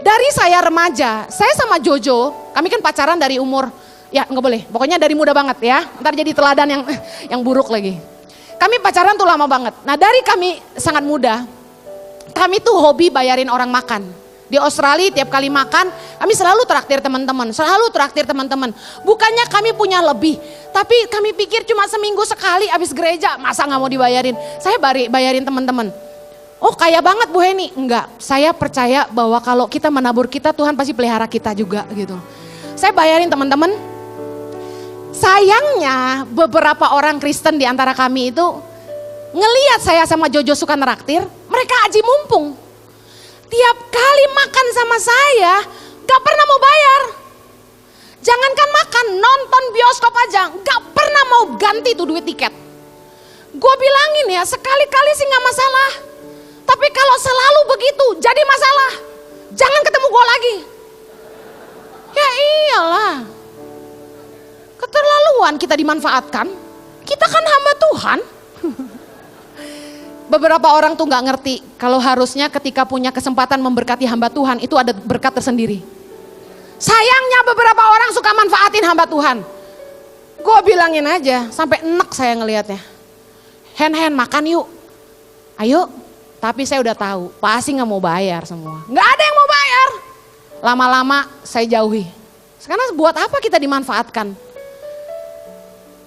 Dari saya remaja, saya sama Jojo, kami kan pacaran dari umur, ya gak boleh, pokoknya dari muda banget ya. Ntar jadi teladan yang buruk lagi. Kami pacaran tuh lama banget. Nah dari kami sangat muda, kami tuh hobi bayarin orang makan. Di Australia tiap kali makan, kami selalu traktir teman-teman. Bukannya kami punya lebih, tapi kami pikir cuma seminggu sekali abis gereja, masa gak mau dibayarin. Saya bayarin teman-teman. Oh kaya banget Bu Heni. Enggak, saya percaya bahwa kalau kita menabur kita, Tuhan pasti pelihara kita juga gitu. Saya bayarin teman-teman. Sayangnya beberapa orang Kristen di antara kami itu ngelihat saya sama Jojo suka neraktir, mereka aji mumpung. Tiap kali makan sama saya gak pernah mau bayar. Jangankan makan, nonton bioskop aja gak pernah mau ganti tuh duit tiket. Gue bilangin ya, sekali-kali sih gak masalah. Tapi kalau selalu begitu jadi masalah. Jangan ketemu gue lagi. Ya iyalah. Keterlaluan kita dimanfaatkan. Kita kan hamba Tuhan. Beberapa orang tuh gak ngerti kalau harusnya ketika punya kesempatan memberkati hamba Tuhan itu ada berkat tersendiri. Sayangnya beberapa orang suka manfaatin hamba Tuhan. Gue bilangin aja, sampai enek saya ngelihatnya. Hen makan yuk, ayo. Tapi saya udah tahu, pasti nggak mau bayar semua. Nggak ada yang mau bayar. Lama-lama saya jauhi. Karena buat apa kita dimanfaatkan?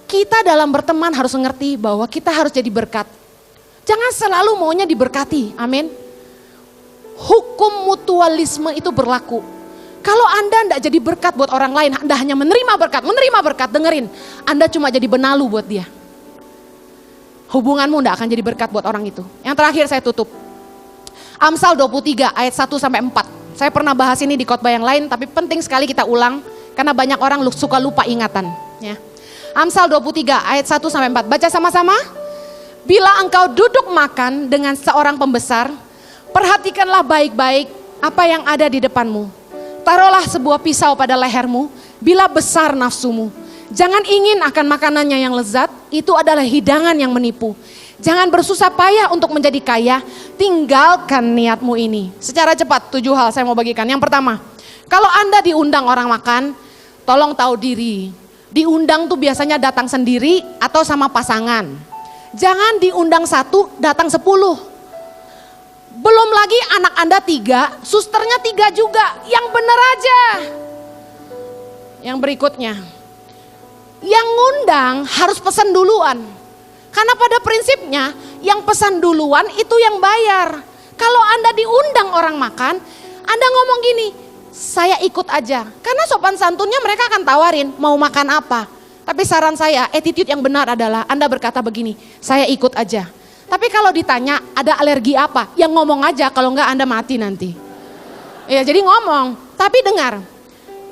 Kita dalam berteman harus mengerti bahwa kita harus jadi berkat. Jangan selalu maunya diberkati, amin. Hukum mutualisme itu berlaku. Kalau Anda tidak jadi berkat buat orang lain, Anda hanya menerima berkat, dengerin. Anda cuma jadi benalu buat dia. Hubunganmu tidak akan jadi berkat buat orang itu. Yang terakhir saya tutup. Amsal 23 ayat 1 sampai 4. Saya pernah bahas ini di khotbah yang lain, tapi penting sekali kita ulang. Karena banyak orang suka lupa ingatan. Ya. Amsal 23 ayat 1 sampai 4. Baca sama-sama. Bila engkau duduk makan dengan seorang pembesar, perhatikanlah baik-baik apa yang ada di depanmu. Taruhlah sebuah pisau pada lehermu, bila besar nafsumu. Jangan ingin akan makanannya yang lezat, itu adalah hidangan yang menipu. Jangan bersusah payah untuk menjadi kaya, tinggalkan niatmu ini. Secara cepat 7 hal saya mau bagikan. Yang pertama, kalau Anda diundang orang makan, tolong tahu diri. Diundang tuh biasanya datang sendiri atau sama pasangan. Jangan diundang 1, datang 10. Belum lagi anak Anda 3, susternya 3 juga. Yang benar aja. Yang berikutnya, yang ngundang harus pesan duluan. Karena pada prinsipnya yang pesan duluan itu yang bayar. Kalau Anda diundang orang makan, Anda ngomong gini, saya ikut aja. Karena sopan santunnya mereka akan tawarin mau makan apa. Tapi saran saya, attitude yang benar adalah Anda berkata begini, saya ikut aja. Tapi kalau ditanya ada alergi apa, yang ngomong aja, kalau enggak Anda mati nanti. Ya jadi ngomong, tapi dengar,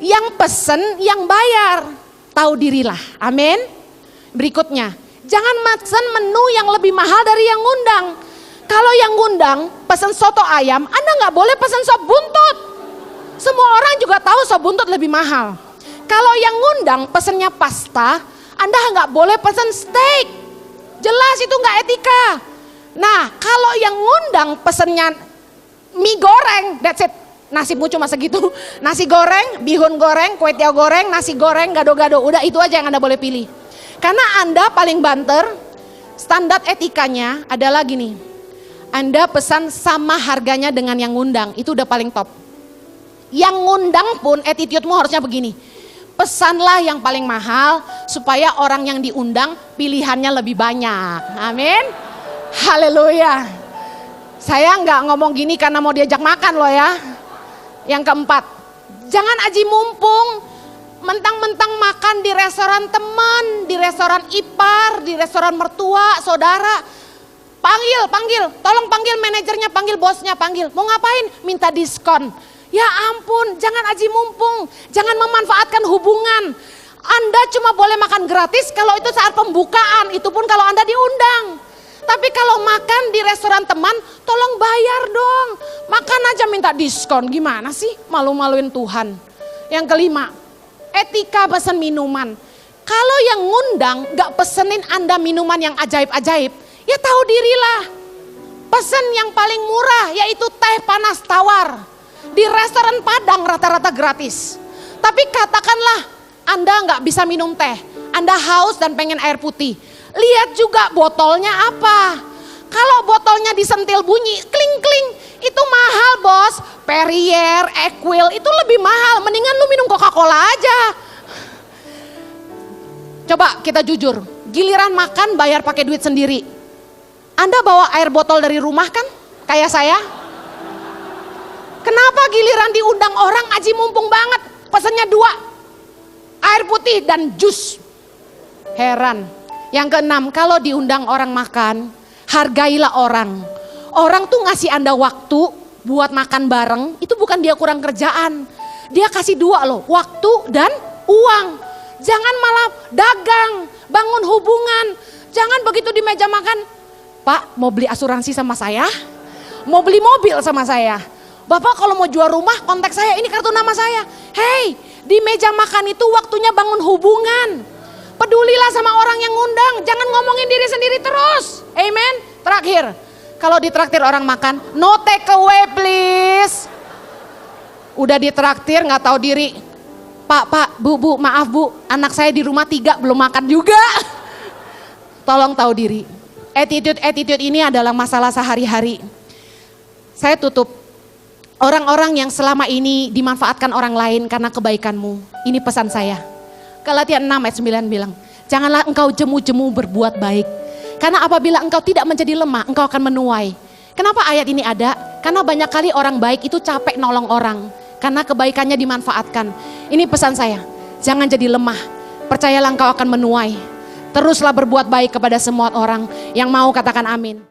yang pesen yang bayar, tahu dirilah, amin. Berikutnya, jangan pesen menu yang lebih mahal dari yang ngundang. Kalau yang ngundang pesen soto ayam, Anda nggak boleh pesen sop buntut. Semua orang juga tahu sop buntut lebih mahal. Kalau yang ngundang pesennya pasta, Anda nggak boleh pesen steak. Jelas itu nggak etika. Nah, kalau yang ngundang pesennya mie goreng, that's it. Nasibmu cuma segitu. Nasi goreng, bihun goreng, kue tiaw goreng, nasi goreng, gado-gado. Udah itu aja yang Anda boleh pilih. Karena Anda paling banter, standar etikanya adalah gini. Anda pesan sama harganya dengan yang ngundang, itu udah paling top. Yang ngundang pun attitude-mu harusnya begini. Pesanlah yang paling mahal supaya orang yang diundang pilihannya lebih banyak. Amin. Haleluya. Saya nggak ngomong gini karena mau diajak makan loh ya. Yang keempat, jangan aji mumpung mentang-mentang makan di restoran teman, di restoran ipar, di restoran mertua, saudara. Panggil, tolong panggil manajernya, panggil bosnya, panggil. Mau ngapain? Minta diskon. Ya ampun, jangan aji mumpung, jangan memanfaatkan hubungan. Anda cuma boleh makan gratis kalau itu saat pembukaan, itu pun kalau Anda diundang. Tapi kalau makan di restoran teman, tolong bayar dong. Makan aja minta diskon, gimana sih? Malu-maluin Tuhan. Yang kelima, etika pesan minuman. Kalau yang ngundang gak pesenin Anda minuman yang ajaib-ajaib, ya tahu dirilah. Pesen yang paling murah, yaitu teh panas tawar. Di restoran Padang rata-rata gratis. Tapi katakanlah Anda gak bisa minum teh, Anda haus dan pengen air putih. Lihat juga botolnya apa. Kalau botolnya disentil bunyi kling-kling, itu mahal bos. Perrier, Equil itu lebih mahal. Mendingan lu minum Coca-Cola aja. Coba kita jujur, giliran makan bayar pakai duit sendiri. Anda bawa air botol dari rumah kan? Kayak saya. Kenapa giliran diundang orang aji mumpung banget? Pesannya 2, air putih dan jus. Heran. Yang keenam, kalau diundang orang makan, hargailah orang. Orang tuh ngasih Anda waktu buat makan bareng, itu bukan dia kurang kerjaan. Dia kasih 2 loh, waktu dan uang. Jangan malah dagang, bangun hubungan. Jangan begitu di meja makan, Pak mau beli asuransi sama saya? Mau beli mobil sama saya? Bapak kalau mau jual rumah kontak saya, ini kartu nama saya. Hey, di meja makan itu waktunya bangun hubungan. Pedulilah sama orang yang ngundang, jangan ngomongin diri sendiri terus. Amen. Terakhir, kalau ditraktir orang makan, no take away please. Udah ditraktir nggak tahu diri, Pak, bu, maaf bu, anak saya di rumah 3 belum makan juga. Tolong tahu diri. Attitude ini adalah masalah sehari-hari. Saya tutup. Orang-orang yang selama ini dimanfaatkan orang lain karena kebaikanmu. Ini pesan saya. Galatia 6 ayat 9 bilang, janganlah engkau jemu-jemu berbuat baik. Karena apabila engkau tidak menjadi lemah, engkau akan menuai. Kenapa ayat ini ada? Karena banyak kali orang baik itu capek nolong orang. Karena kebaikannya dimanfaatkan. Ini pesan saya, jangan jadi lemah. Percayalah engkau akan menuai. Teruslah berbuat baik kepada semua orang yang mau katakan amin.